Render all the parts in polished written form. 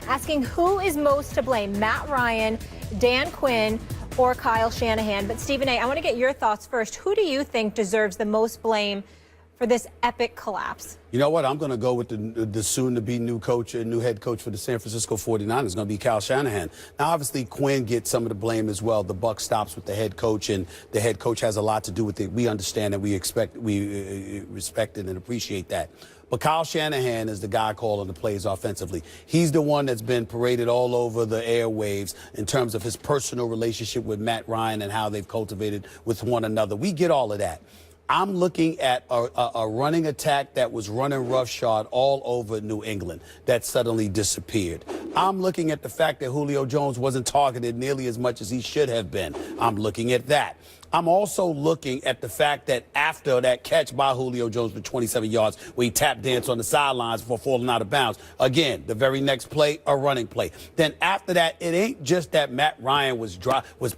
asking who is most to blame, Matt Ryan, Dan Quinn, or Kyle Shanahan. But Stephen A., I want to get your thoughts first. Who do you think deserves the most blame for this epic collapse? You know what? I'm going to go with the soon-to-be new coach and new head coach for the San Francisco 49ers. It's going to be Kyle Shanahan. Now, obviously, Quinn gets some of the blame as well. The buck stops with the head coach, and the head coach has a lot to do with it. We understand and we respect it and appreciate that. But Kyle Shanahan is the guy calling the plays offensively. He's the one that's been paraded all over the airwaves in terms of his personal relationship with Matt Ryan and how they've cultivated with one another. We get all of that. I'm looking at a running attack that was running roughshod all over New England that suddenly disappeared. I'm looking at the fact that Julio Jones wasn't targeted nearly as much as he should have been. I'm looking at that. I'm also looking at the fact that after that catch by Julio Jones for 27 yards, where he tap danced on the sidelines before falling out of bounds, again, the very next play, a running play. Then after that, it ain't just that Matt Ryan was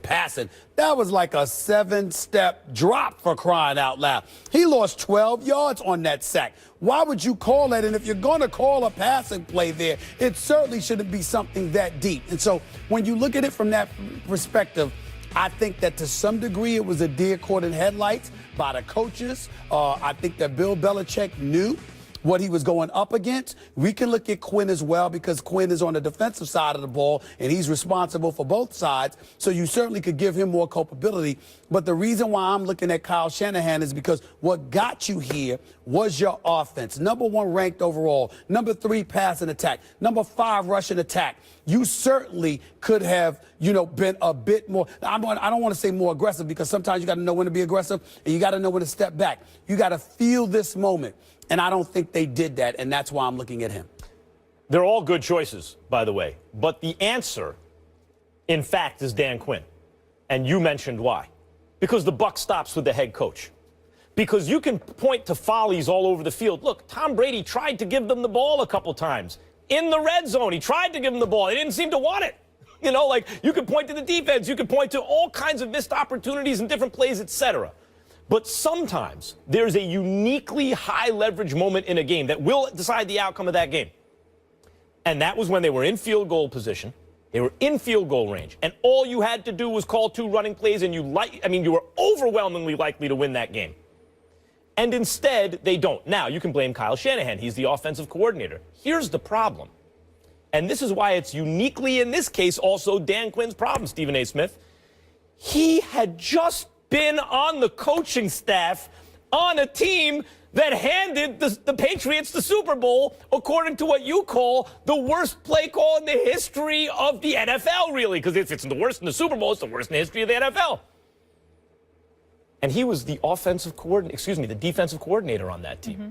passing. That was like a 7-step drop, for crying out loud. He lost 12 yards on that sack. Why would you call that? And if you're going to call a passing play there, it certainly shouldn't be something that deep. And so when you look at it from that perspective, I think that to some degree it was a deer caught in headlights by the coaches. I think that Bill Belichick knew what he was going up against. We can look at Quinn as well, because Quinn is on the defensive side of the ball and he's responsible for both sides. So you certainly could give him more culpability. But the reason why I'm looking at Kyle Shanahan is because what got you here was your offense. #1 ranked overall, #3 passing attack, #5 rushing attack. You certainly could have, been a bit more. I don't want to say more aggressive, because sometimes you got to know when to be aggressive and you got to know when to step back. You got to feel this moment. And I don't think they did that, and that's why I'm looking at him. They're all good choices, by the way. But the answer, in fact, is Dan Quinn. And you mentioned why. Because the buck stops with the head coach. Because you can point to follies all over the field. Look, Tom Brady tried to give them the ball a couple times. In the red zone, he tried to give them the ball. They didn't seem to want it. You could point to the defense. You could point to all kinds of missed opportunities and different plays, etc. But sometimes there's a uniquely high leverage moment in a game that will decide the outcome of that game. And that was when they were in field goal position. They were in field goal range. And all you had to do was call 2 running plays, and you were overwhelmingly likely to win that game. And instead, they don't. Now, you can blame Kyle Shanahan. He's the offensive coordinator. Here's the problem. And this is why it's uniquely, in this case, also Dan Quinn's problem, Stephen A. Smith. He had just been on the coaching staff on a team that handed the Patriots the Super Bowl, according to what you call the worst play call in the history of the NFL, really, because if it's the worst in the Super Bowl, it's the worst in the history of the NFL. And he was the the defensive coordinator on that team. Mm-hmm.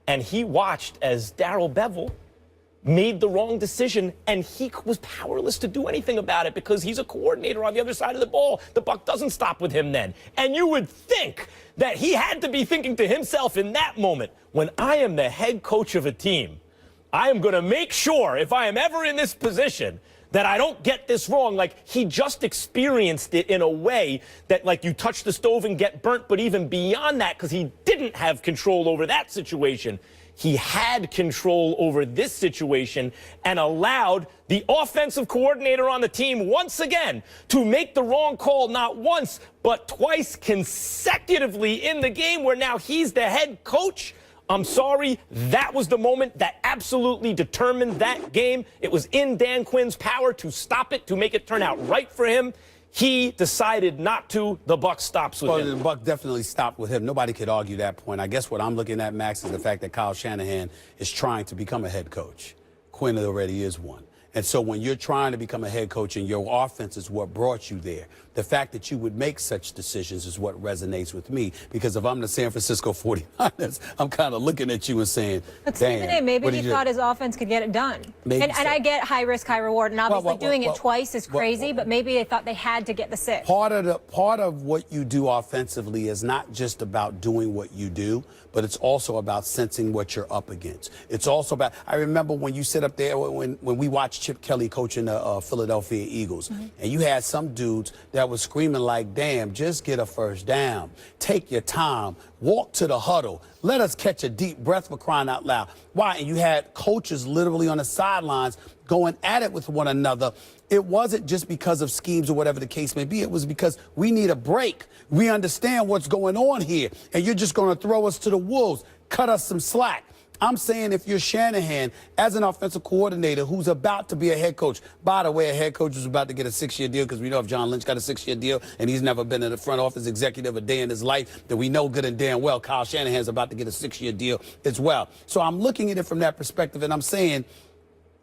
And he watched as Darrell Bevell made the wrong decision, and he was powerless to do anything about it because he's a coordinator on the other side of the ball. The buck doesn't stop with him then. And you would think that he had to be thinking to himself in that moment, when I am the head coach of a team, I am going to make sure, if I am ever in this position, that I don't get this wrong. Like, he just experienced it in a way that, like, you touch the stove and get burnt, but even beyond that, because he didn't have control over that situation, he had control over this situation and allowed the offensive coordinator on the team once again to make the wrong call, not once, but twice consecutively in the game, where now he's the head coach. I'm sorry, that was the moment that absolutely determined that game. It was in Dan Quinn's power to stop it, to make it turn out right for him. He decided not to. The buck stops with him. The buck definitely stopped with him. Nobody could argue that point. I guess what I'm looking at, Max, is the fact that Kyle Shanahan is trying to become a head coach. Quinn already is one. And so when you're trying to become a head coach and your offense is what brought you there, the fact that you would make such decisions is what resonates with me. Because if I'm the San Francisco 49ers, I'm kind of looking at you and saying, but Stephen A., maybe he thought his offense could get it done. And I get high risk, high reward. And obviously doing it twice is crazy, but maybe they thought they had to get the 6. Part of what you do offensively is not just about doing what you do, but it's also about sensing what you're up against. It's also about, I remember when you sit up there, when we watched Chip Kelly coaching the Philadelphia Eagles, and you had some dudes that that was screaming like, damn, just get a first down. Take your time. Walk to the huddle. Let us catch a deep breath, for crying out loud. Why? And you had coaches literally on the sidelines going at it with one another. It wasn't just because of schemes or whatever the case may be. It was because we need a break. We understand what's going on here, and you're just going to throw us to the wolves, cut us some slack. I'm saying if you're Shanahan, as an offensive coordinator who's about to be a head coach, by the way, a head coach who's about to get a 6-year deal, because we know if John Lynch got a 6-year deal and he's never been in the front office executive a day in his life, then we know good and damn well Kyle Shanahan's about to get a 6-year deal as well. So I'm looking at it from that perspective, and I'm saying,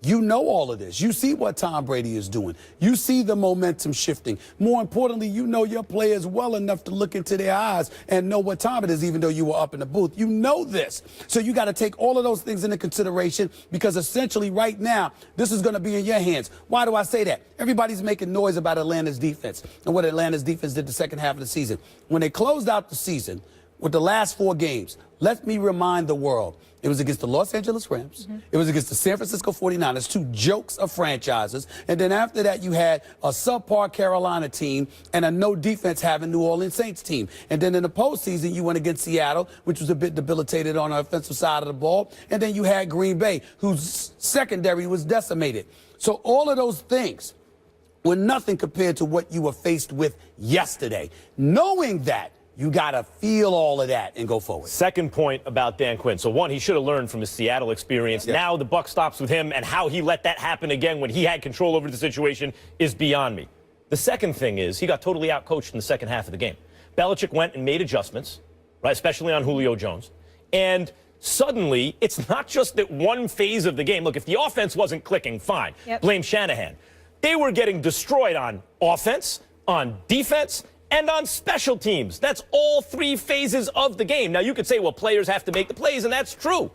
you know all of this. You see what Tom Brady is doing. You see the momentum shifting. More importantly, you know your players well enough to look into their eyes and know what time it is, even though you were up in the booth. You know this. So you got to take all of those things into consideration, because essentially right now, this is going to be in your hands. Why do I say that? Everybody's making noise about Atlanta's defense and what Atlanta's defense did the second half of the season. When they closed out the season with the last 4 games, let me remind the world, it was against the Los Angeles Rams. It was against the San Francisco 49ers, 2 jokes of franchises. And then after that, you had a subpar Carolina team and a no defense having New Orleans Saints team. And then in the postseason, you went against Seattle, which was a bit debilitated on the offensive side of the ball. And then you had Green Bay, whose secondary was decimated. So all of those things were nothing compared to what you were faced with yesterday. Knowing that, you got to feel all of that and go forward. Second point about Dan Quinn. So, one, he should have learned from his Seattle experience. Yeah. Now the buck stops with him, and how he let that happen again when he had control over the situation is beyond me. The second thing is he got totally outcoached in the second half of the game. Belichick went and made adjustments, right, especially on Julio Jones. And suddenly, it's not just that one phase of the game. Look, if the offense wasn't clicking, fine. Yep. Blame Shanahan. They were getting destroyed on offense, on defense, and on special teams. That's all 3 phases of the game. Now, you could say, well, players have to make the plays, and that's true.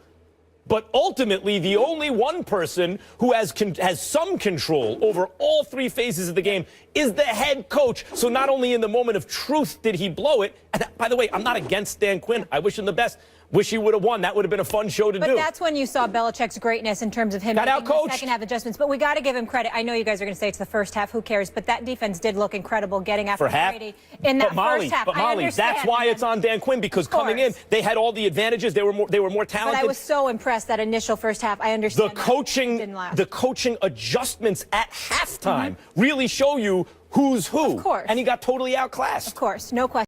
But ultimately, the only one person who has some control over all 3 phases of the game is the head coach. So not only in the moment of truth did he blow it, and by the way, I'm not against Dan Quinn. I wish him the best. Wish he would have won. That would have been a fun show to do. But that's when you saw Belichick's greatness in terms of him making the second half adjustments. But we got to give him credit. I know you guys are going to say it's the first half. Who cares? But that defense did look incredible getting after Brady in that first half. But Molly, that's why it's on Dan Quinn, because coming in, they had all the advantages. They were more talented. But I was so impressed that initial first half. I understand the coaching adjustments at halftime really show you who's who. Of course. And he got totally outclassed. Of course. No question.